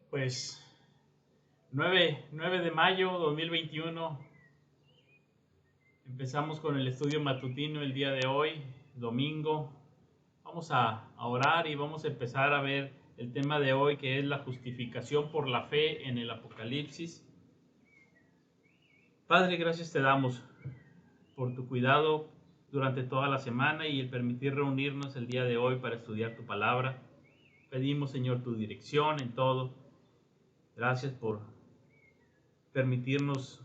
Pues 9 de mayo 2021, empezamos con el estudio matutino el día de hoy, domingo. Vamos a orar y vamos a empezar a ver el tema de hoy, que es la justificación por la fe en el Apocalipsis. Padre, gracias te damos por tu cuidado durante toda la semana y el permitir reunirnos el día de hoy para estudiar tu palabra. Pedimos, Señor, tu dirección en todo. Gracias por permitirnos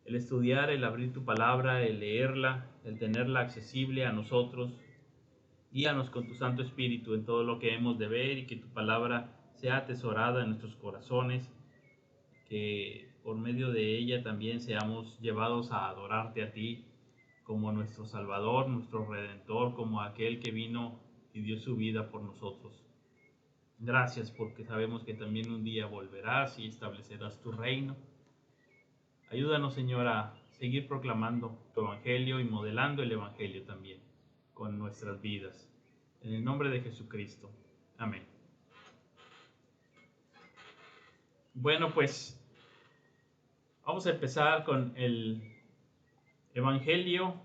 el estudiar, el abrir tu palabra, el leerla, el tenerla accesible a nosotros. Guíanos con tu Santo Espíritu en todo lo que hemos de ver y que tu palabra sea atesorada en nuestros corazones, que por medio de ella también seamos llevados a adorarte a ti como nuestro Salvador, nuestro Redentor, como aquel que vino y dio su vida por nosotros. Gracias porque sabemos que también un día volverás y establecerás tu reino. Ayúdanos, Señor, a seguir proclamando tu Evangelio y modelando el Evangelio también con nuestras vidas. En el nombre de Jesucristo. Amén. Bueno, pues vamos a empezar con el Evangelio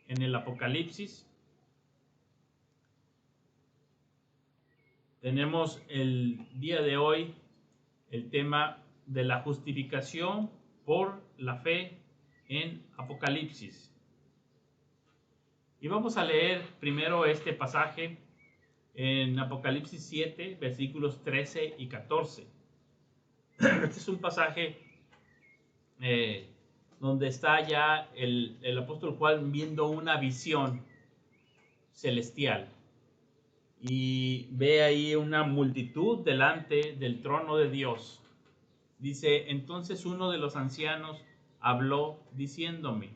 en el Apocalipsis. Tenemos el día de hoy el tema de la justificación por la fe en Apocalipsis. Y vamos a leer primero este pasaje en Apocalipsis 7, versículos 13 y 14. Este es un pasaje donde está ya el apóstol Juan viendo una visión celestial. Y ve ahí una multitud delante del trono de Dios. Dice, entonces uno de los ancianos habló diciéndome,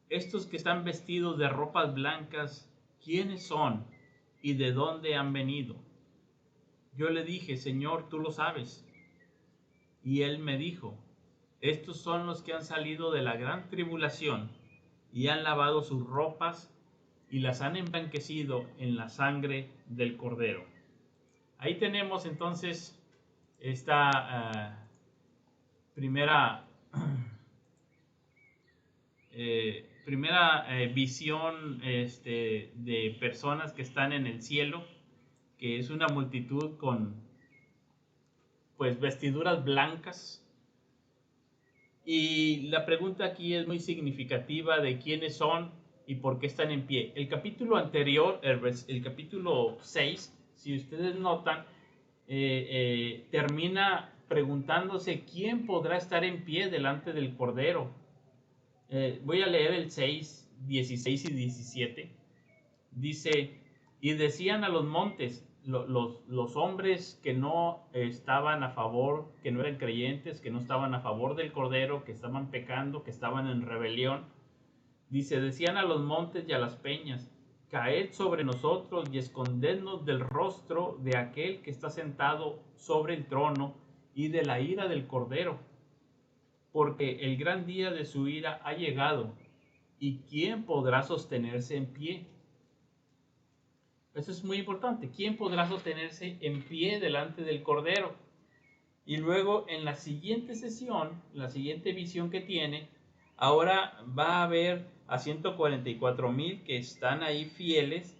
estos que están vestidos de ropas blancas, ¿quiénes son y de dónde han venido? Yo le dije, Señor, tú lo sabes. Y él me dijo, estos son los que han salido de la gran tribulación y han lavado sus ropas y las han emblanquecido en la sangre del Cordero. Ahí tenemos entonces esta primera visión de personas que están en el cielo, que es una multitud con pues vestiduras blancas. Y la pregunta aquí es muy significativa de quiénes son y por qué están en pie. El capítulo anterior, el capítulo 6, si ustedes notan, termina preguntándose quién podrá estar en pie delante del Cordero. Voy a leer el 6, 16 y 17. Dice, y decían a los montes, los hombres que no estaban a favor, que no eran creyentes, que no estaban a favor del Cordero, que estaban pecando, que estaban en rebelión. Dice, decían a los montes y a las peñas, caed sobre nosotros y escondednos del rostro de aquel que está sentado sobre el trono y de la ira del Cordero, porque el gran día de su ira ha llegado, y ¿quién podrá sostenerse en pie? Eso es muy importante. ¿Quién podrá sostenerse en pie delante del Cordero? Y luego en la siguiente sesión, la siguiente visión que tiene, ahora va a ver a 144,000 que están ahí fieles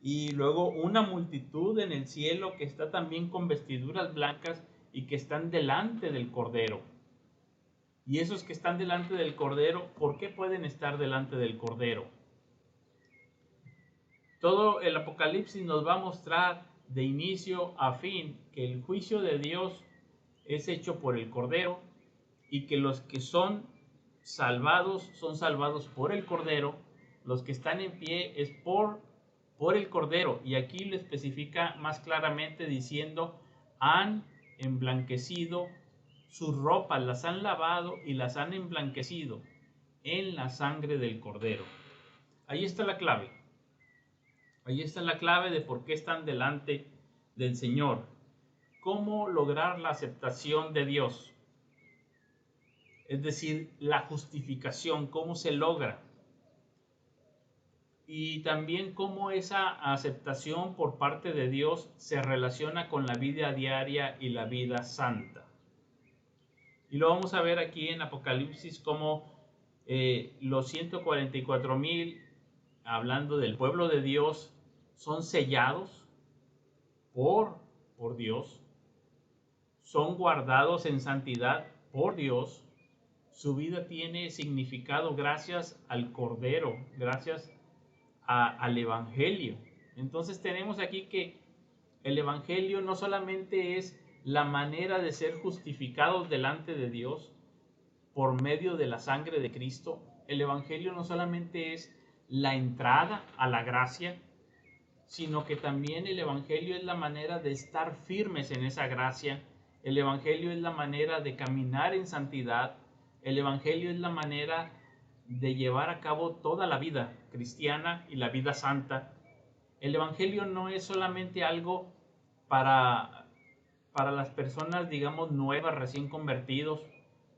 y luego una multitud en el cielo que está también con vestiduras blancas y que están delante del Cordero. Y esos que están delante del Cordero, ¿por qué pueden estar delante del Cordero? Todo el Apocalipsis nos va a mostrar de inicio a fin que el juicio de Dios es hecho por el Cordero y que los que son salvados por el Cordero, los que están en pie es por el Cordero, y aquí lo especifica más claramente diciendo, han emblanquecido sus ropas, las han lavado y las han emblanquecido en la sangre del Cordero. Ahí está la clave. Ahí está la clave de por qué están delante del Señor. ¿Cómo lograr la aceptación de Dios? Es decir, la justificación, ¿cómo se logra? y también cómo esa aceptación por parte de Dios se relaciona con la vida diaria y la vida santa. Y lo vamos a ver aquí en Apocalipsis cómo los 144,000, hablando del pueblo de Dios, son sellados por, por Dios, son guardados en santidad por Dios. Su vida tiene significado gracias al Cordero, gracias al Evangelio. Entonces tenemos aquí que el Evangelio no solamente es la manera de ser justificados delante de Dios por medio de la sangre de Cristo. El Evangelio no solamente es la entrada a la gracia, sino que también el Evangelio es la manera de estar firmes en esa gracia. El Evangelio es la manera de caminar en santidad. El Evangelio es la manera de llevar a cabo toda la vida cristiana y la vida santa. El Evangelio no es solamente algo para, para las personas, digamos, nuevas, recién convertidos,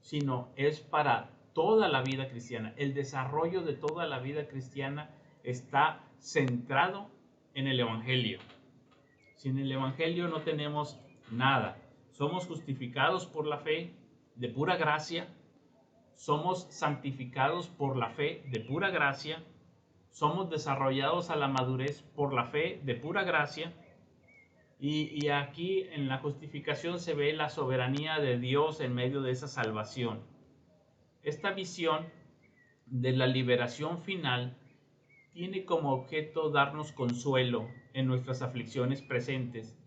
sino es para toda la vida cristiana. El desarrollo de toda la vida cristiana está centrado en el Evangelio. Sin el Evangelio no tenemos nada. Somos justificados por la fe de pura gracia. Somos santificados por la fe de pura gracia. Somos desarrollados a la madurez por la fe de pura gracia. Y aquí en la justificación se ve la soberanía de Dios en medio de esa salvación. Esta visión de la liberación final tiene como objeto darnos consuelo en nuestras aflicciones presentes,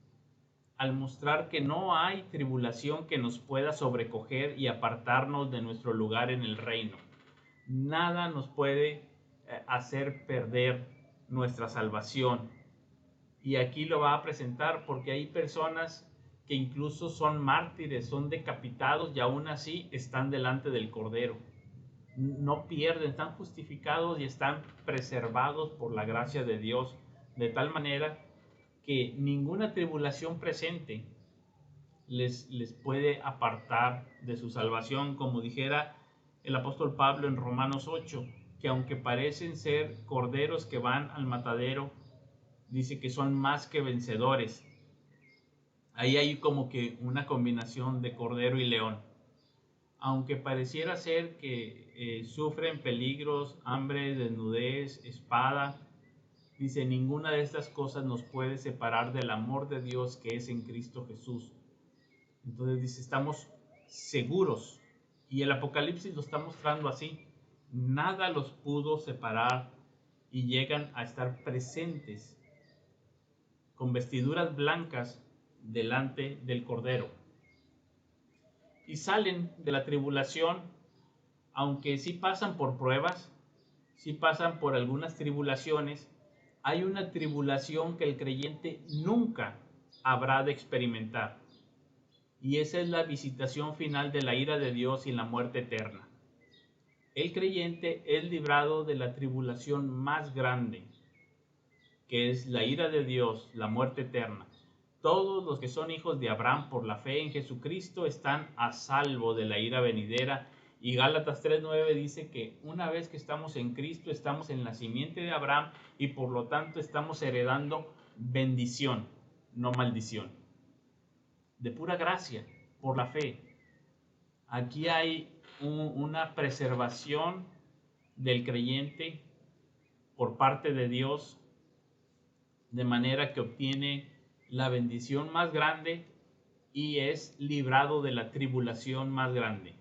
al mostrar que no hay tribulación que nos pueda sobrecoger y apartarnos de nuestro lugar en el reino. Nada nos puede hacer perder nuestra salvación. Y aquí lo va a presentar porque hay personas que incluso son mártires, son decapitados y aún así están delante del Cordero. No pierden, están justificados y están preservados por la gracia de Dios, de tal manera que ninguna tribulación presente les puede apartar de su salvación, como dijera el apóstol Pablo en Romanos 8, que aunque parecen ser corderos que van al matadero, dice que son más que vencedores. Ahí hay como que una combinación de cordero y león. Aunque pareciera ser que sufren peligros, hambre, desnudez, espada, dice, ninguna de estas cosas nos puede separar del amor de Dios que es en Cristo Jesús. Entonces dice, estamos seguros. Y el Apocalipsis lo está mostrando así. Nada los pudo separar y llegan a estar presentes con vestiduras blancas delante del Cordero. Y salen de la tribulación, aunque sí pasan por pruebas, sí pasan por algunas tribulaciones. Hay una tribulación que el creyente nunca habrá de experimentar. Y esa es la visitación final de la ira de Dios y la muerte eterna. El creyente es librado de la tribulación más grande, que es la ira de Dios, la muerte eterna. Todos los que son hijos de Abraham por la fe en Jesucristo están a salvo de la ira venidera. Y Gálatas 3:9 dice que una vez que estamos en Cristo, estamos en la simiente de Abraham y por lo tanto estamos heredando bendición, no maldición. De pura gracia, por la fe. Aquí hay una preservación del creyente por parte de Dios, de manera que obtiene la bendición más grande y es librado de la tribulación más grande.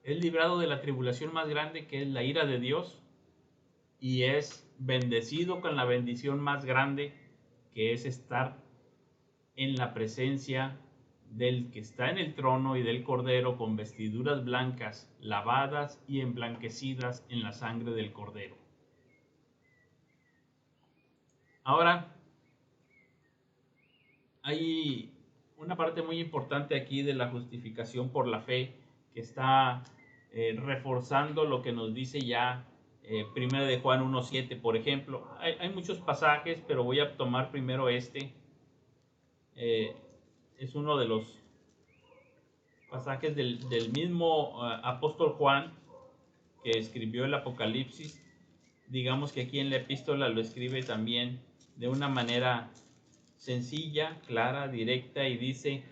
Es librado de la tribulación más grande, que es la ira de Dios, y es bendecido con la bendición más grande, que es estar en la presencia del que está en el trono y del Cordero, con vestiduras blancas, lavadas y emblanquecidas en la sangre del Cordero. Ahora, hay una parte muy importante aquí de la justificación por la fe que está reforzando lo que nos dice ya 1 de Juan 1:7, por ejemplo. Hay muchos pasajes, pero voy a tomar primero este. Es uno de los pasajes del mismo apóstol Juan, que escribió el Apocalipsis, digamos que aquí en la epístola lo escribe también de una manera sencilla, clara, directa, y dice,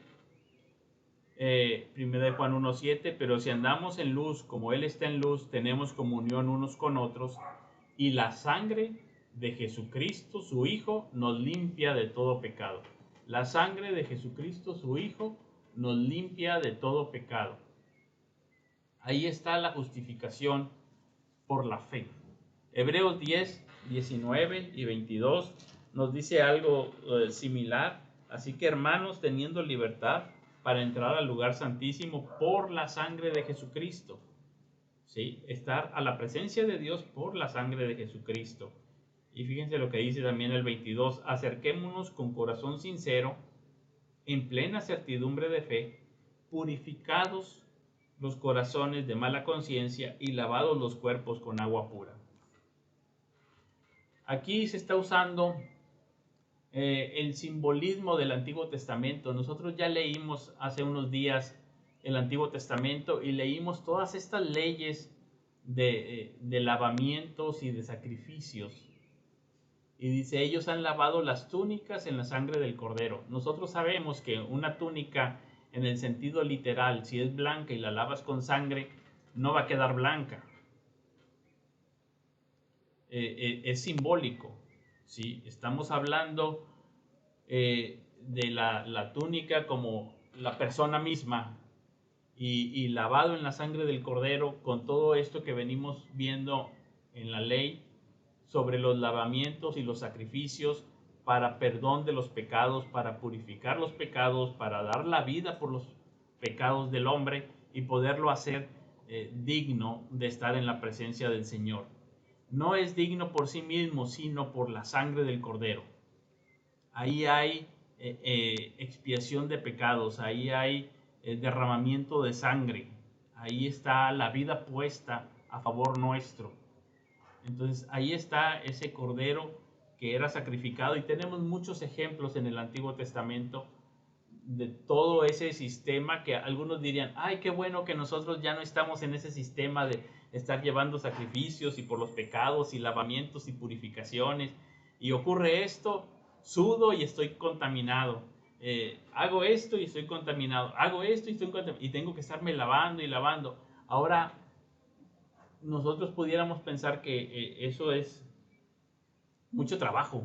1 Juan 1:7, pero si andamos en luz como Él está en luz, tenemos comunión unos con otros, y la sangre de Jesucristo, su Hijo, nos limpia de todo pecado. La sangre de Jesucristo, su Hijo, nos limpia de todo pecado. Ahí está la justificación por la fe. Hebreos 10, 19 y 22 nos dice algo similar. Así que, hermanos, teniendo libertad para entrar al lugar santísimo por la sangre de Jesucristo. ¿Sí? Estar a la presencia de Dios por la sangre de Jesucristo. Y fíjense lo que dice también el 22. Acerquémonos con corazón sincero, en plena certidumbre de fe, purificados los corazones de mala conciencia y lavados los cuerpos con agua pura. Aquí se está usando el simbolismo del Antiguo Testamento. Nosotros ya leímos hace unos días el Antiguo Testamento y leímos todas estas leyes de lavamientos y de sacrificios. Y dice, ellos han lavado las túnicas en la sangre del cordero. Nosotros sabemos que una túnica, en el sentido literal, si es blanca y la lavas con sangre, no va a quedar blanca. Es simbólico, ¿sí? Estamos hablando de la túnica como la persona misma y lavado en la sangre del cordero, con todo esto que venimos viendo en la ley sobre los lavamientos y los sacrificios para perdón de los pecados, para purificar los pecados, para dar la vida por los pecados del hombre y poderlo hacer digno de estar en la presencia del Señor. No es digno por sí mismo, sino por la sangre del cordero. Ahí hay expiación de pecados, ahí hay derramamiento de sangre, ahí está la vida puesta a favor nuestro. Entonces ahí está ese cordero que era sacrificado, y tenemos muchos ejemplos en el Antiguo Testamento de todo ese sistema, que algunos dirían, ay, qué bueno que nosotros ya no estamos en ese sistema de estar llevando sacrificios y por los pecados y lavamientos y purificaciones, y ocurre esto, sudo y estoy contaminado, hago esto y estoy contaminado, hago esto y estoy contaminado, y tengo que estarme lavando y lavando. Ahora, nosotros pudiéramos pensar que eso es mucho trabajo,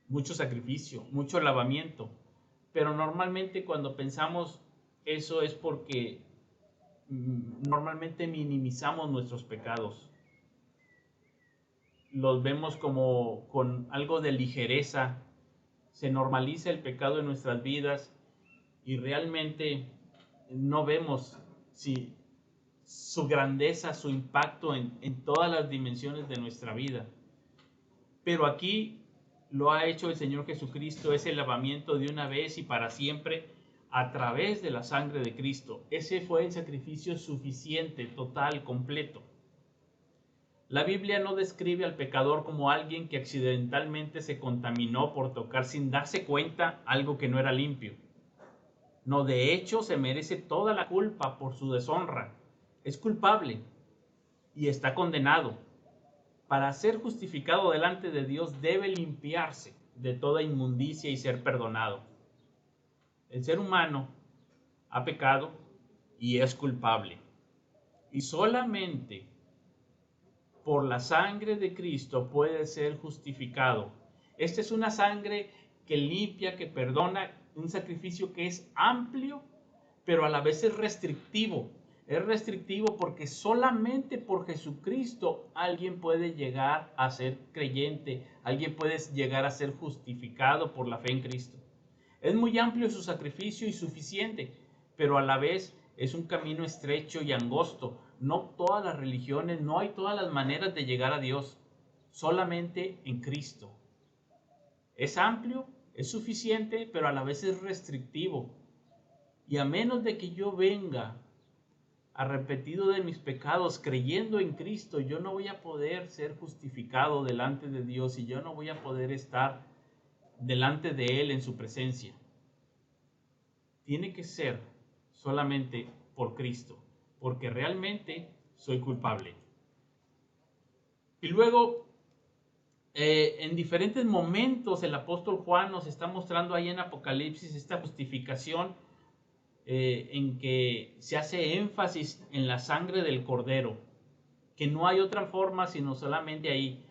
mucho sacrificio, mucho lavamiento, pero normalmente cuando pensamos eso es porque normalmente minimizamos nuestros pecados. Los vemos como con algo de ligereza, se normaliza el pecado en nuestras vidas y realmente no vemos si su grandeza, su impacto en todas las dimensiones de nuestra vida. Pero aquí lo ha hecho el Señor Jesucristo, ese lavamiento de una vez y para siempre a través de la sangre de Cristo. Ese fue el sacrificio suficiente, total, completo. La Biblia no describe al pecador como alguien que accidentalmente se contaminó por tocar sin darse cuenta algo que no era limpio. No, de hecho se merece toda la culpa por su deshonra. Es culpable y está condenado. Para ser justificado delante de Dios debe limpiarse de toda inmundicia y ser perdonado. El ser humano ha pecado y es culpable. Y solamente por la sangre de Cristo puede ser justificado. Esta es una sangre que limpia, que perdona, un sacrificio que es amplio, pero a la vez es restrictivo. Es restrictivo porque solamente por Jesucristo alguien puede llegar a ser creyente, alguien puede llegar a ser justificado por la fe en Cristo. Es muy amplio su sacrificio y suficiente, pero a la vez es un camino estrecho y angosto. No todas las religiones, no hay todas las maneras de llegar a Dios, solamente en Cristo. Es amplio, es suficiente, pero a la vez es restrictivo. Y a menos de que yo venga arrepentido de mis pecados, creyendo en Cristo, yo no voy a poder ser justificado delante de Dios y yo no voy a poder estar delante de Él en su presencia. Tiene que ser solamente por Cristo, porque realmente soy culpable. Y luego, en diferentes momentos, el apóstol Juan nos está mostrando ahí en Apocalipsis esta justificación en que se hace énfasis en la sangre del Cordero, que no hay otra forma sino solamente ahí.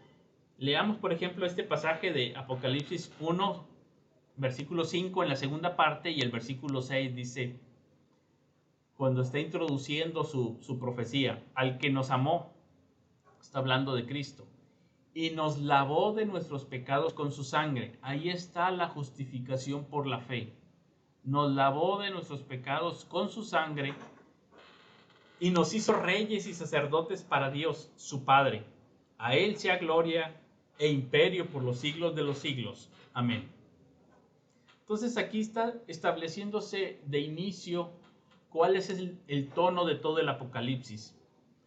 Leamos, por ejemplo, este pasaje de Apocalipsis 1, versículo 5 en la segunda parte, y el versículo 6 dice, cuando está introduciendo su profecía, al que nos amó, está hablando de Cristo, y nos lavó de nuestros pecados con su sangre. Ahí está la justificación por la fe. Nos lavó de nuestros pecados con su sangre y nos hizo reyes y sacerdotes para Dios, su Padre. A Él sea gloria e imperio por los siglos de los siglos. Amén. Entonces aquí está estableciéndose de inicio cuál es el tono de todo el Apocalipsis.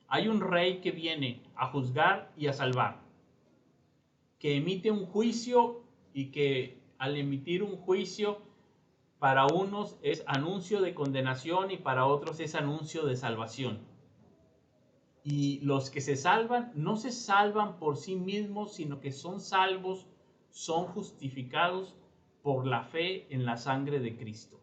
Hay un rey que viene a juzgar y a salvar, que emite un juicio y que al emitir un juicio para unos es anuncio de condenación y para otros es anuncio de salvación. Y los que se salvan no se salvan por sí mismos, sino que son salvos, son justificados por la fe en la sangre de Cristo.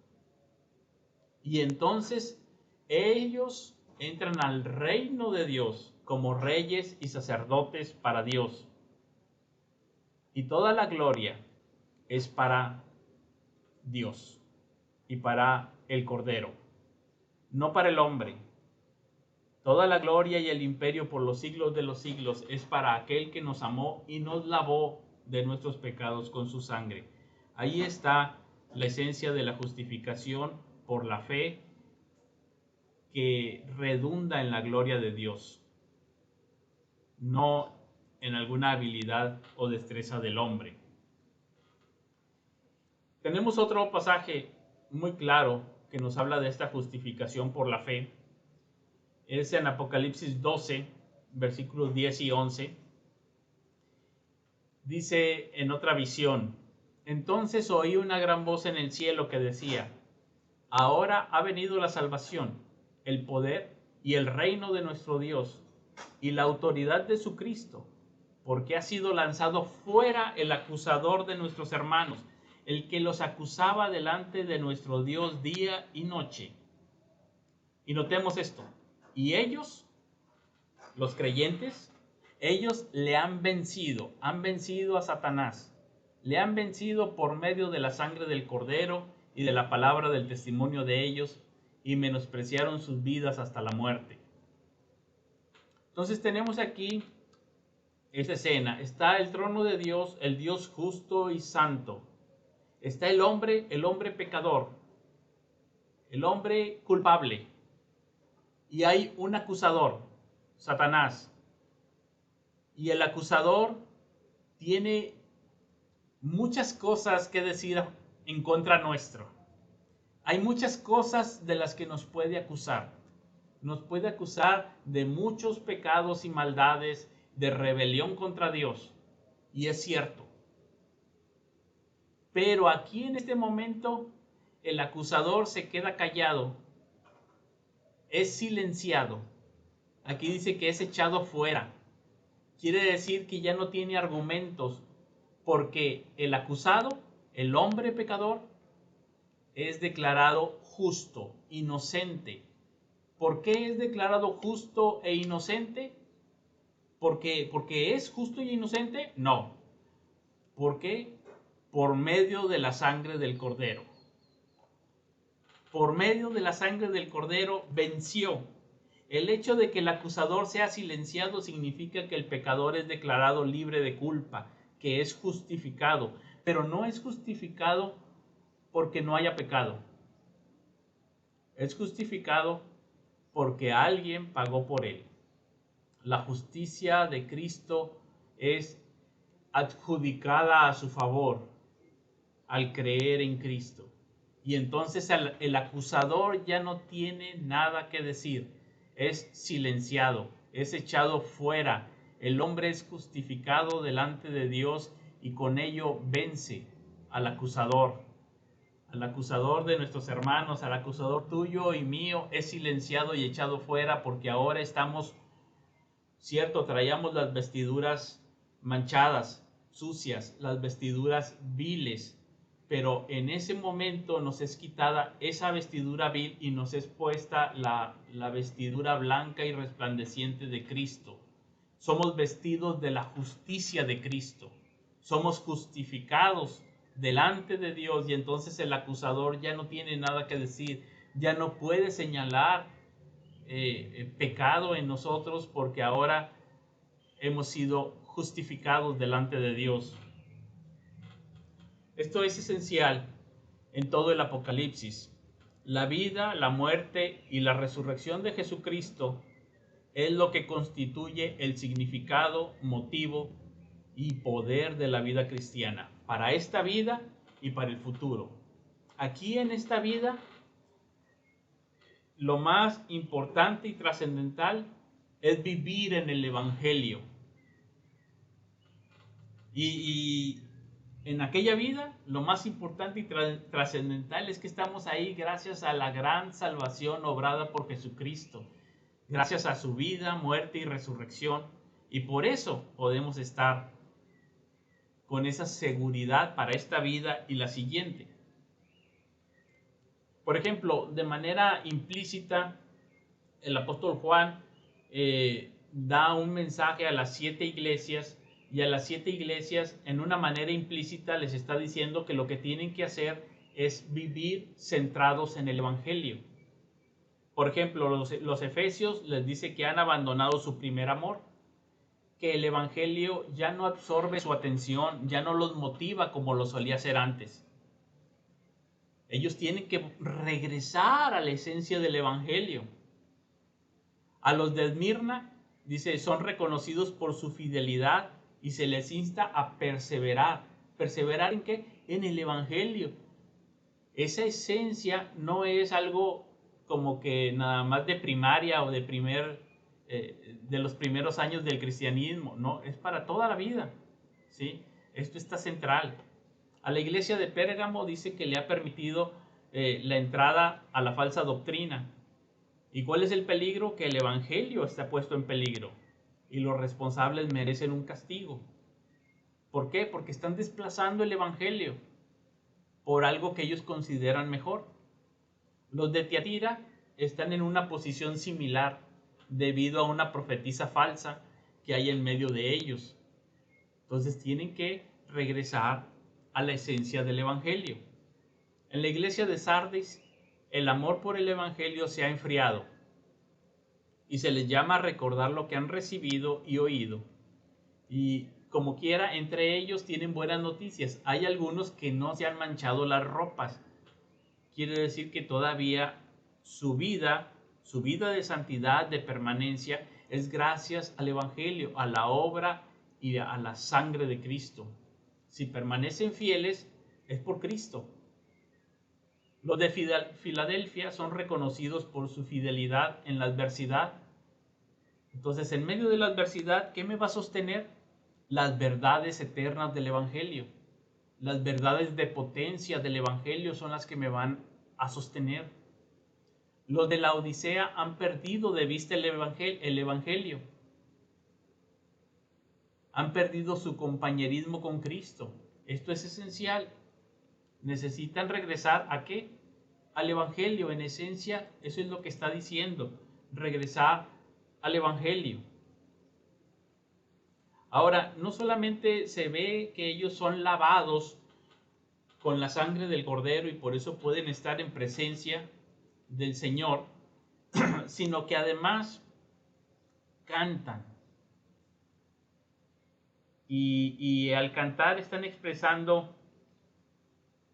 Y entonces ellos entran al reino de Dios como reyes y sacerdotes para Dios. Y toda la gloria es para Dios y para el Cordero, no para el hombre. Toda la gloria y el imperio por los siglos de los siglos es para aquel que nos amó y nos lavó de nuestros pecados con su sangre. Ahí está la esencia de la justificación por la fe que redunda en la gloria de Dios, no en alguna habilidad o destreza del hombre. Tenemos otro pasaje muy claro que nos habla de esta justificación por la fe. Es en Apocalipsis 12, versículos 10 y 11. Dice en otra visión, entonces oí una gran voz en el cielo que decía, ahora ha venido la salvación, el poder y el reino de nuestro Dios y la autoridad de su Cristo, porque ha sido lanzado fuera el acusador de nuestros hermanos, el que los acusaba delante de nuestro Dios día y noche. Y notemos esto, y ellos, los creyentes, ellos le han vencido a Satanás, le han vencido por medio de la sangre del Cordero y de la palabra del testimonio de ellos, y menospreciaron sus vidas hasta la muerte. Entonces tenemos aquí esta escena, está el trono de Dios, el Dios justo y santo, está el hombre pecador, el hombre culpable, y hay un acusador, Satanás. Y el acusador tiene muchas cosas que decir en contra nuestro. Hay muchas cosas de las que nos puede acusar. Nos puede acusar de muchos pecados y maldades, de rebelión contra Dios. Y es cierto. Pero aquí en este momento el acusador se queda callado. Es silenciado. Aquí dice que es echado fuera. Quiere decir que ya no tiene argumentos, porque el acusado, el hombre pecador, es declarado justo, inocente. ¿Por qué es declarado justo e inocente? ¿Porque es justo y inocente? No. ¿Por qué? Por medio de la sangre del Cordero. Por medio de la sangre del Cordero venció. El hecho de que el acusador sea silenciado significa que el pecador es declarado libre de culpa, que es justificado, pero no es justificado porque no haya pecado. Es justificado porque alguien pagó por él. La justicia de Cristo es adjudicada a su favor al creer en Cristo. Y entonces el acusador ya no tiene nada que decir. Es silenciado, es echado fuera. El hombre es justificado delante de Dios y con ello vence al acusador de nuestros hermanos, al acusador tuyo y mío, es silenciado y echado fuera porque ahora estamos Cierto, traíamos las vestiduras manchadas, sucias, las vestiduras viles, pero en ese momento nos es quitada esa vestidura vil y nos es puesta la vestidura blanca y resplandeciente de Cristo. Somos vestidos de la justicia de Cristo. Somos justificados delante de Dios y entonces el acusador ya no tiene nada que decir, ya no puede señalar pecado en nosotros porque ahora hemos sido justificados delante de Dios. Esto es esencial en todo el Apocalipsis. La vida, la muerte y la resurrección de Jesucristo es lo que constituye el significado, motivo y poder de la vida cristiana, para esta vida y para el futuro. Aquí en esta vida, lo más importante y trascendental es vivir en el Evangelio. Y en aquella vida, lo más importante y trascendental es que estamos ahí gracias a la gran salvación obrada por Jesucristo, gracias a su vida, muerte y resurrección. Y por eso podemos estar con esa seguridad para esta vida y la siguiente. Por ejemplo, de manera implícita, el apóstol Juan da un mensaje a las 7 iglesias y a las 7 iglesias en una manera implícita les está diciendo que lo que tienen que hacer es vivir centrados en el Evangelio. Por ejemplo, los efesios les dice que han abandonado su primer amor, que el Evangelio ya no absorbe su atención, ya no los motiva como lo solía hacer antes. Ellos tienen que regresar a la esencia del Evangelio. A los de Esmirna, dice, son reconocidos por su fidelidad y se les insta a perseverar. ¿Perseverar en qué? En el Evangelio. Esa esencia no es algo como que nada más de primaria o de los primeros años del cristianismo. No, es para toda la vida. ¿Sí? Esto está central. A la iglesia de Pérgamo dice que le ha permitido la entrada a la falsa doctrina. ¿Y cuál es el peligro? Que el Evangelio está puesto en peligro y los responsables merecen un castigo. ¿Por qué? Porque están desplazando el Evangelio por algo que ellos consideran mejor. Los de Tiatira están en una posición similar debido a una profetisa falsa que hay en medio de ellos. Entonces tienen que regresar a la esencia del Evangelio. En la iglesia de Sardis, el amor por el Evangelio se ha enfriado y se les llama a recordar lo que han recibido y oído. Y como quiera, entre ellos tienen buenas noticias. Hay algunos que no se han manchado las ropas. Quiere decir que todavía su vida de santidad, de permanencia, es gracias al Evangelio, a la obra y a la sangre de Cristo. Si permanecen fieles, es por Cristo. Los de Filadelfia son reconocidos por su fidelidad en la adversidad. Entonces, en medio de la adversidad, ¿qué me va a sostener? Las verdades eternas del Evangelio. Las verdades de potencia del Evangelio son las que me van a sostener. Los de la Odisea han perdido de vista el Evangelio. Han perdido su compañerismo con Cristo. Esto es esencial. Necesitan regresar ¿a qué? Al Evangelio. En esencia, eso es lo que está diciendo. Regresar al Evangelio. Ahora, no solamente se ve que ellos son lavados con la sangre del Cordero y por eso pueden estar en presencia del Señor, sino que además cantan. Y al cantar están expresando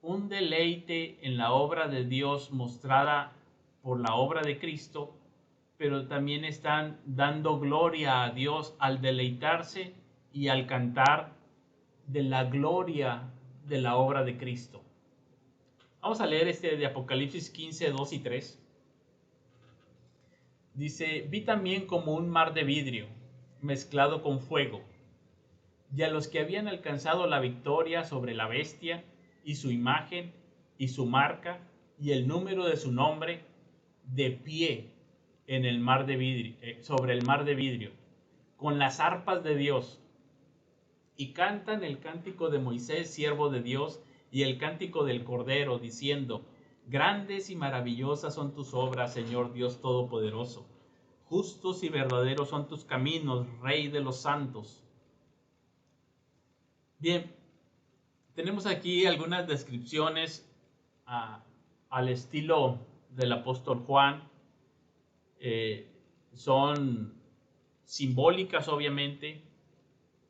un deleite en la obra de Dios mostrada por la obra de Cristo, pero también están dando gloria a Dios al deleitarse y al cantar de la gloria de la obra de Cristo. Vamos a leer este de Apocalipsis 15, 2 y 3. Dice, vi también como un mar de vidrio mezclado con fuego, y a los que habían alcanzado la victoria sobre la bestia y su imagen y su marca y el número de su nombre, de pie en el mar de vidrio, sobre el mar de vidrio. con las arpas de Dios, y cantan el cántico de Moisés, siervo de Dios, y el cántico del Cordero, diciendo: Grandes y maravillosas son tus obras, Señor Dios Todopoderoso. Justos y verdaderos son tus caminos, Rey de los santos. Bien, tenemos aquí algunas descripciones al estilo del apóstol Juan. Son simbólicas, obviamente,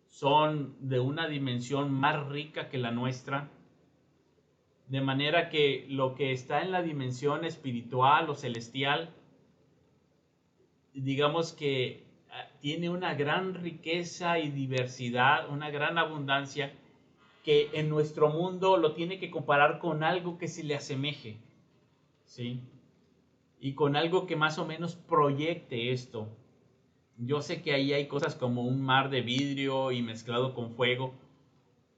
son de una dimensión más rica que la nuestra, de manera que lo que está en la dimensión espiritual o celestial, digamos que tiene una gran riqueza y diversidad, una gran abundancia, que en nuestro mundo lo tiene que comparar con algo que se le asemeje, ¿sí? Y con algo que más o menos proyecte esto. Yo sé que ahí hay cosas como un mar de vidrio y mezclado con fuego,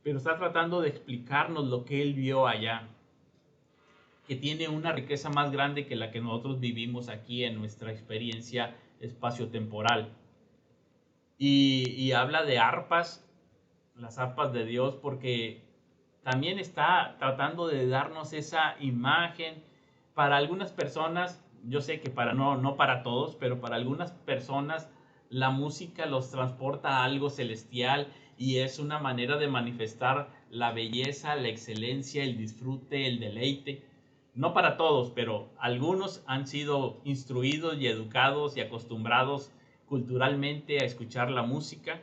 pero está tratando de explicarnos lo que él vio allá, que tiene una riqueza más grande que la que nosotros vivimos aquí en nuestra experiencia espaciotemporal. Y habla de arpas, las arpas de Dios, porque también está tratando de darnos esa imagen. Para algunas personas, yo sé que no para todos, pero para algunas personas la música los transporta a algo celestial y es una manera de manifestar la belleza, la excelencia, el disfrute, el deleite. No para todos, pero algunos han sido instruidos y educados y acostumbrados culturalmente a escuchar la música.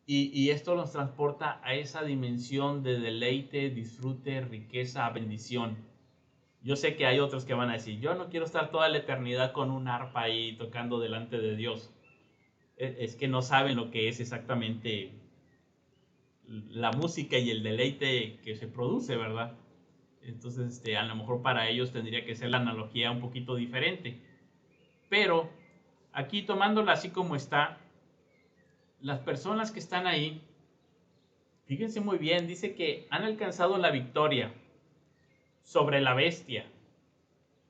Y esto nos transporta a esa dimensión de deleite, disfrute, riqueza, bendición. Yo sé que hay otros que van a decir: yo no quiero estar toda la eternidad con un arpa ahí tocando delante de Dios. Es que no saben lo que es exactamente la música y el deleite que se produce, ¿verdad? Entonces, a lo mejor para ellos tendría que ser la analogía un poquito diferente. Pero aquí tomándola así como está, las personas que están ahí, fíjense muy bien, dice que han alcanzado la victoria sobre la bestia.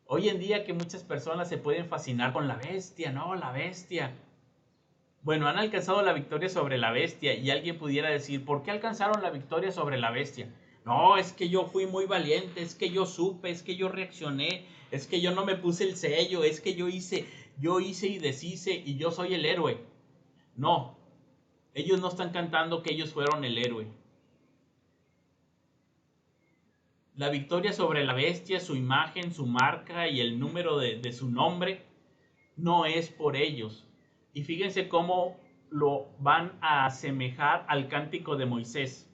Hoy en día que muchas personas se pueden fascinar con la bestia, ¿no? La bestia. Bueno, han alcanzado la victoria sobre la bestia y alguien pudiera decir: ¿por qué alcanzaron la victoria sobre la bestia? No, es que yo fui muy valiente, es que yo supe, es que yo reaccioné, es que yo no me puse el sello, es que yo hice y deshice y yo soy el héroe. No, ellos no están cantando que ellos fueron el héroe. La victoria sobre la bestia, su imagen, su marca y el número de su nombre, no es por ellos. Y fíjense cómo lo van a asemejar al cántico de Moisés.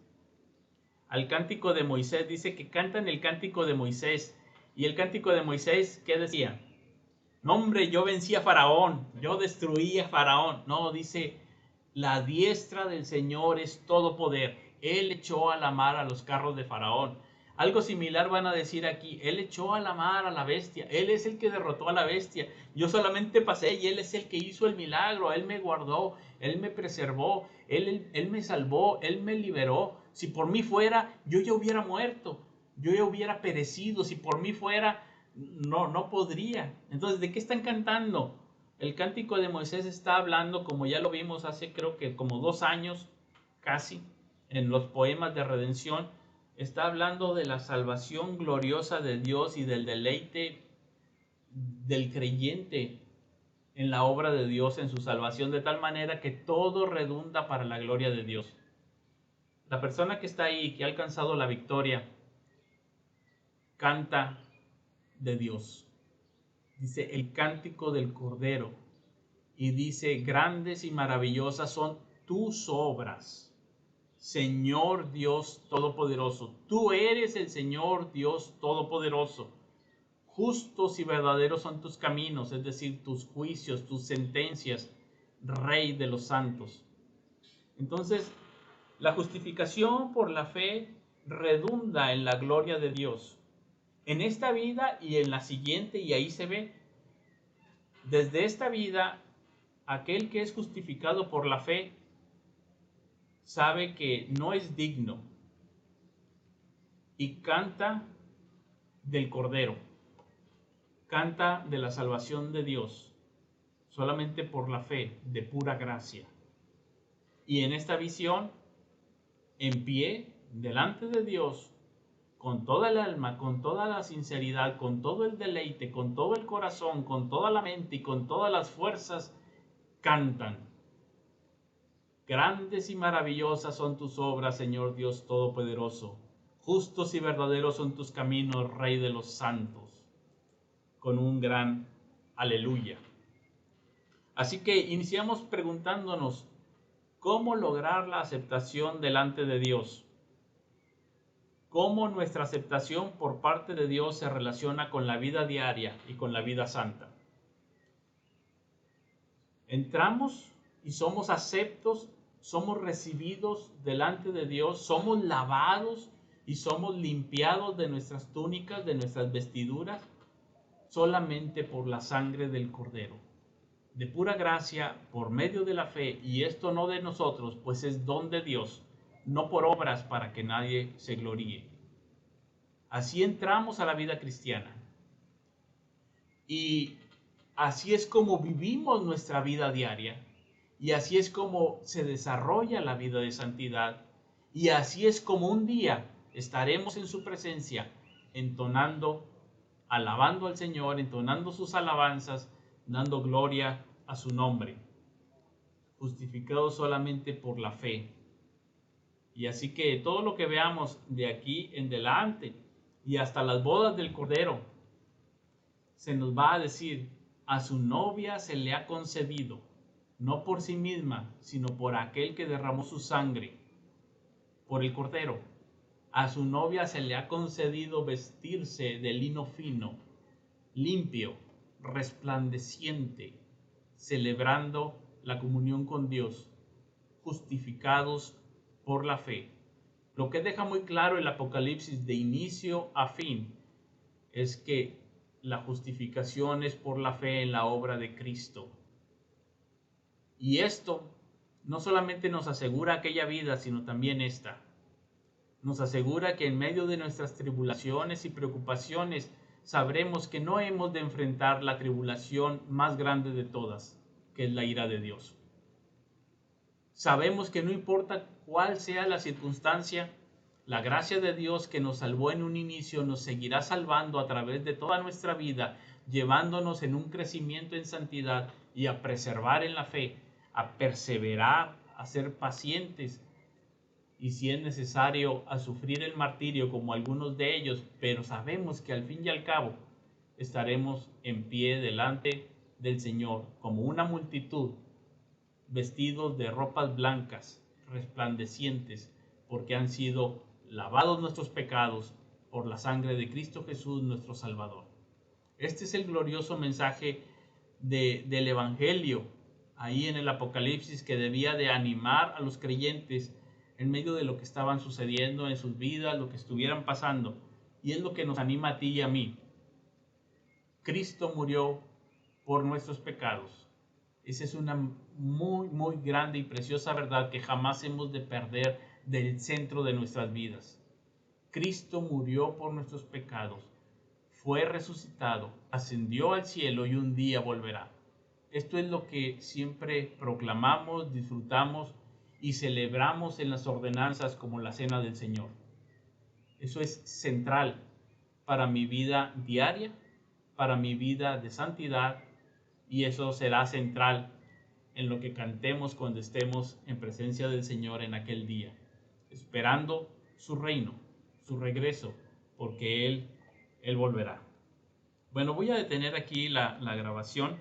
Al cántico de Moisés dice que cantan el cántico de Moisés. Y el cántico de Moisés, ¿qué decía? No, hombre, yo vencí a Faraón, yo destruí a Faraón. No, dice: la diestra del Señor es todo poder. Él echó a la mar a los carros de Faraón. Algo similar van a decir aquí: él echó a la mar a la bestia. Él es el que derrotó a la bestia. Yo solamente pasé y él es el que hizo el milagro. Él me guardó, él me preservó, él me salvó, él me liberó. Si por mí fuera, yo ya hubiera muerto, yo ya hubiera perecido. Si por mí fuera, no podría. Entonces, ¿de qué están cantando? El cántico de Moisés está hablando, como ya lo vimos hace creo que como 2 años, casi, en los poemas de redención, está hablando de la salvación gloriosa de Dios y del deleite del creyente en la obra de Dios, en su salvación, de tal manera que todo redunda para la gloria de Dios. La persona que está ahí, que ha alcanzado la victoria, canta de Dios. Dice el cántico del Cordero y dice: grandes y maravillosas son tus obras, Señor Dios Todopoderoso. Tú eres el Señor Dios Todopoderoso. Justos y verdaderos son tus caminos, es decir, tus juicios, tus sentencias, Rey de los santos. Entonces, la justificación por la fe redunda en la gloria de Dios, en esta vida y en la siguiente, y ahí se ve. Desde esta vida, aquel que es justificado por la fe sabe que no es digno y canta del Cordero, canta de la salvación de Dios. solamente por la fe, de pura gracia. Y en esta visión, en pie, delante de Dios, con toda el alma, con toda la sinceridad, con todo el deleite, con todo el corazón, con toda la mente y con todas las fuerzas, cantan. Grandes y maravillosas son tus obras, Señor Dios Todopoderoso. Justos y verdaderos son tus caminos, Rey de los santos. Con un gran aleluya. Así que iniciamos preguntándonos, ¿cómo lograr la aceptación delante de Dios? ¿Cómo nuestra aceptación por parte de Dios se relaciona con la vida diaria y con la vida santa? Entramos y somos aceptos, somos recibidos delante de Dios, somos lavados y somos limpiados de nuestras túnicas, de nuestras vestiduras, solamente por la sangre del Cordero. De pura gracia, por medio de la fe, y esto no de nosotros, pues es don de Dios, no por obras para que nadie se gloríe. Así entramos a la vida cristiana. Y así es como vivimos nuestra vida diaria. Y así es como se desarrolla la vida de santidad. Y así es como un día estaremos en su presencia entonando, alabando al Señor, entonando sus alabanzas, dando gloria a su nombre, justificados solamente por la fe. Y así que todo lo que veamos de aquí en adelante y hasta las bodas del Cordero, se nos va a decir, a su novia se le ha concedido, no por sí misma, sino por aquel que derramó su sangre, por el Cordero. A su novia se le ha concedido vestirse de lino fino, limpio, resplandeciente, celebrando la comunión con Dios, justificados por la fe. Lo que deja muy claro el Apocalipsis de inicio a fin es que la justificación es por la fe en la obra de Cristo. Y esto no solamente nos asegura aquella vida, sino también esta. Nos asegura que en medio de nuestras tribulaciones y preocupaciones sabremos que no hemos de enfrentar la tribulación más grande de todas, que es la ira de Dios. Sabemos que no importa cuál sea la circunstancia, la gracia de Dios que nos salvó en un inicio nos seguirá salvando a través de toda nuestra vida, llevándonos en un crecimiento en santidad y a preservar en la fe, a perseverar, a ser pacientes y si es necesario a sufrir el martirio como algunos de ellos, pero sabemos que al fin y al cabo estaremos en pie delante del Señor como una multitud vestidos de ropas blancas, resplandecientes, porque han sido lavados nuestros pecados por la sangre de Cristo Jesús, nuestro Salvador. Este es el glorioso mensaje del Evangelio, ahí en el Apocalipsis, que debía de animar a los creyentes en medio de lo que estaban sucediendo en sus vidas, lo que estuvieran pasando. Y es lo que nos anima a ti y a mí. Cristo murió por nuestros pecados. Esa es una muy, muy grande y preciosa verdad que jamás hemos de perder del centro de nuestras vidas. Cristo murió por nuestros pecados, fue resucitado, ascendió al cielo y un día volverá. Esto es lo que siempre proclamamos, disfrutamos y celebramos en las ordenanzas como la Cena del Señor. Eso es central para mi vida diaria, para mi vida de santidad, y eso será central en lo que cantemos cuando estemos en presencia del Señor en aquel día, esperando su reino, su regreso, porque Él volverá. Bueno, voy a detener aquí la grabación.